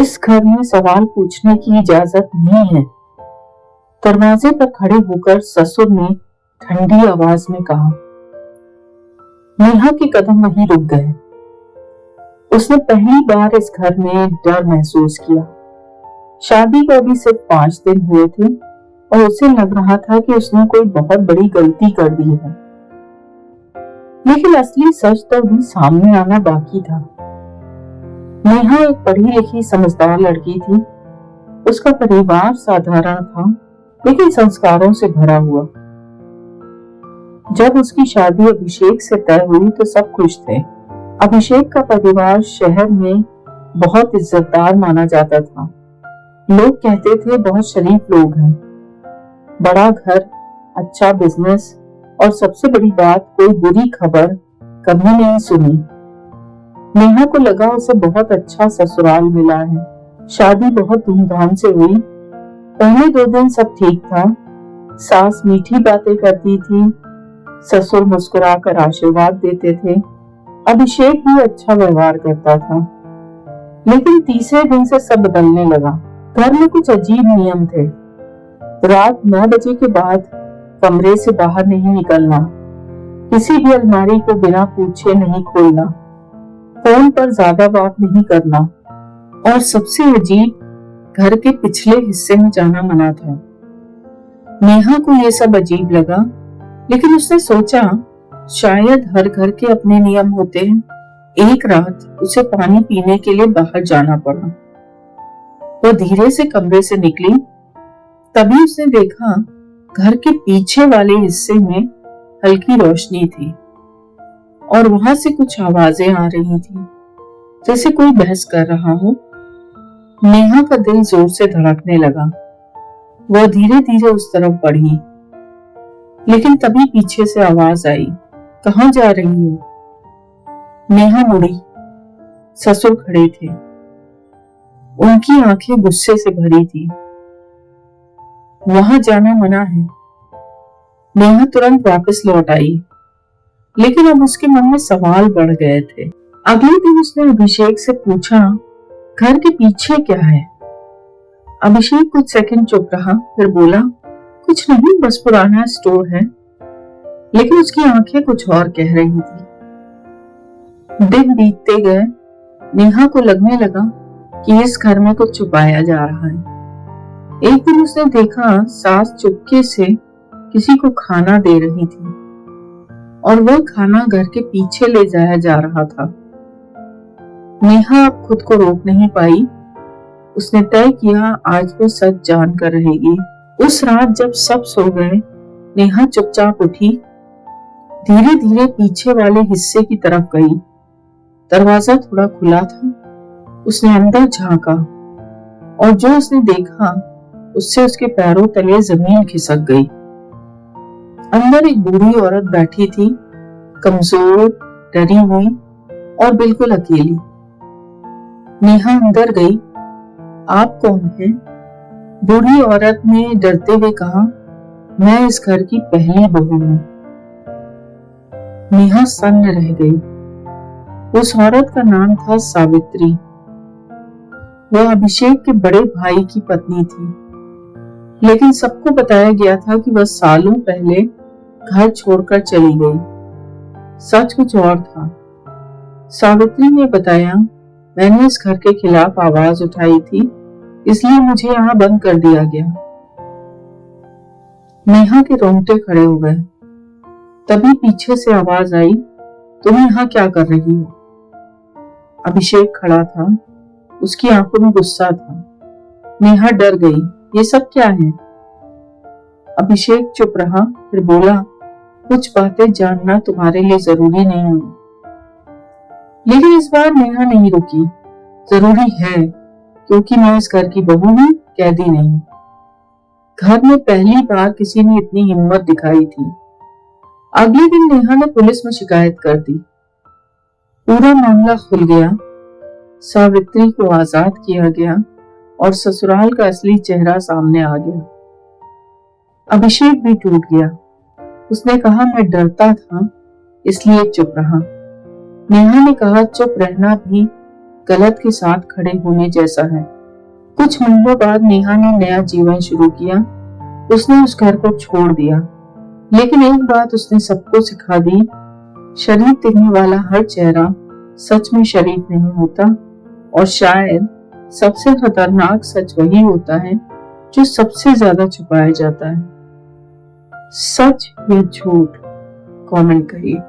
इस घर में सवाल पूछने की इजाजत नहीं है। दरवाजे पर खड़े होकर ससुर ने ठंडी आवाज में कहा। नेहा के कदम वहीं रुक गए। उसने पहली बार इस घर में डर महसूस किया। शादी को अभी सिर्फ 5 दिन हुए थे और उसे लग रहा था कि उसने कोई बहुत बड़ी गलती कर दी है, लेकिन असली सच तो अभी सामने आना बाकी था। नेहा एक पढ़ी लिखी समझदार लड़की थी। उसका परिवार साधारण था, लेकिन संस्कारों से भरा हुआ। जब उसकी शादी अभिषेक से तय हुई तो सब खुश थे। अभिषेक का परिवार शहर में बहुत इज्जतदार माना जाता था। लोग कहते थे बहुत शरीफ लोग हैं। बड़ा घर, अच्छा बिजनेस और सबसे बड़ी बात, कोई बुरी खबर कभी नहीं सुनी। नेहा को लगा उसे बहुत अच्छा ससुराल मिला है। शादी बहुत धूमधाम से हुई। पहले 2 दिन सब ठीक था। सास मीठी बातें करती थी, ससुर मुस्कुराकर आशीर्वाद देते थे। अभिषेक भी अच्छा व्यवहार करता था, लेकिन तीसरे दिन से सब बदलने लगा। घर में कुछ अजीब नियम थे। रात 9 बजे के बाद कमरे से बाहर नहीं निकलना, किसी भी अलमारी को बिना पूछे नहीं खोलना, फोन पर ज्यादा बात नहीं करना, और सबसे अजीब, घर के पिछले हिस्से में जाना मना था। नेहा को यह सब अजीब लगा, लेकिन उसने सोचा शायद हर घर के अपने नियम होते हैं। एक रात उसे पानी पीने के लिए बाहर जाना पड़ा। वो धीरे से कमरे से निकली, तभी उसने देखा घर के पीछे वाले हिस्से में हल्की रोशनी थी और वहां से कुछ आवाजें आ रही थी, जैसे कोई बहस कर रहा हो। नेहा का दिल जोर से धड़कने लगा। वह धीरे धीरे उस तरफ बढ़ी, लेकिन तभी पीछे से आवाज आई, कहाँ जा रही हो? नेहा मुड़ी। ससुर खड़े थे। उनकी आंखें गुस्से से भरी थी। वहां जाना मना है। नेहा तुरंत वापस लौट आई, लेकिन अब उसके मन में सवाल बढ़ गए थे। अगले दिन उसने अभिषेक से पूछा, घर के पीछे क्या है? अभिषेक कुछ सेकंड चुप रहा, फिर बोला, कुछ नहीं, बस पुराना स्टोर है। लेकिन उसकी आंखें कुछ और कह रही थी। दिन बीतते गए। नेहा को लगने लगा कि इस घर में कुछ छुपाया जा रहा है। एक दिन उसने देखा सास चुपके से किसी को खाना दे रही थी और वह खाना घर के पीछे ले जाया जा रहा था। नेहा अब खुद को रोक नहीं पाई। उसने तय किया आज वो सच जान कर रहेगी। उस रात जब सब सो गए, नेहा चुपचाप उठी, धीरे धीरे पीछे वाले हिस्से की तरफ गई। दरवाजा थोड़ा खुला था। उसने अंदर झांका और जो उसने देखा उससे उसके पैरों तले जमीन खिसक गई। अंदर एक बूढ़ी औरत बैठी थी, कमजोर, डरी हुई और बिल्कुल अकेली। नेहा अंदर गई। आप कौन हैं? बूढ़ी औरत ने डरते हुए कहा, मैं इस घर की पहली बहू हूं। नेहा सन्न रह गई। उस औरत का नाम था सावित्री। वह अभिषेक के बड़े भाई की पत्नी थी, लेकिन सबको बताया गया था कि वह सालों पहले घर छोड़कर चली गई। सच कुछ और था। सावित्री ने बताया, मैंने इस घर के खिलाफ आवाज उठाई थी, इसलिए मुझे यहाँ बंद कर दिया गया। नेहा के रोंगटे खड़े हो गए। तभी पीछे से आवाज आई, तुम यहाँ क्या कर रही हो? अभिषेक खड़ा था। उसकी आंखों में गुस्सा था। नेहा डर गई। ये सब क्या है? अभिषेक चुप रहा, फिर बोला, कुछ बातें जानना तुम्हारे लिए जरूरी नहीं है। लेकिन इस बार नेहा नहीं रुकी। जरूरी है, क्योंकि मैं इस घर की बहू हूं, कैदी नहीं। घर में पहली बार किसी ने इतनी हिम्मत दिखाई थी। अगले दिन नेहा ने पुलिस में शिकायत कर दी। पूरा मामला खुल गया। सावित्री को आजाद किया गया और ससुराल का असली चेहरा सामने आ गया। अभिषेक भी टूट गया। उसने कहा, मैं डरता था इसलिए चुप रहा। नेहा ने कहा, चुप रहना भी गलत के साथ खड़े होने जैसा है। कुछ महीनों बाद नेहा ने नया जीवन शुरू किया। उसने उस घर को छोड़ दिया, लेकिन एक बात उसने सबको सिखा दी, शरीफ दिखने वाला हर चेहरा सच में शरीफ नहीं होता, और शायद सबसे खतरनाक सच वही होता है जो सबसे ज्यादा छुपाया जाता है। सच या झूठ, कमेंट करिए।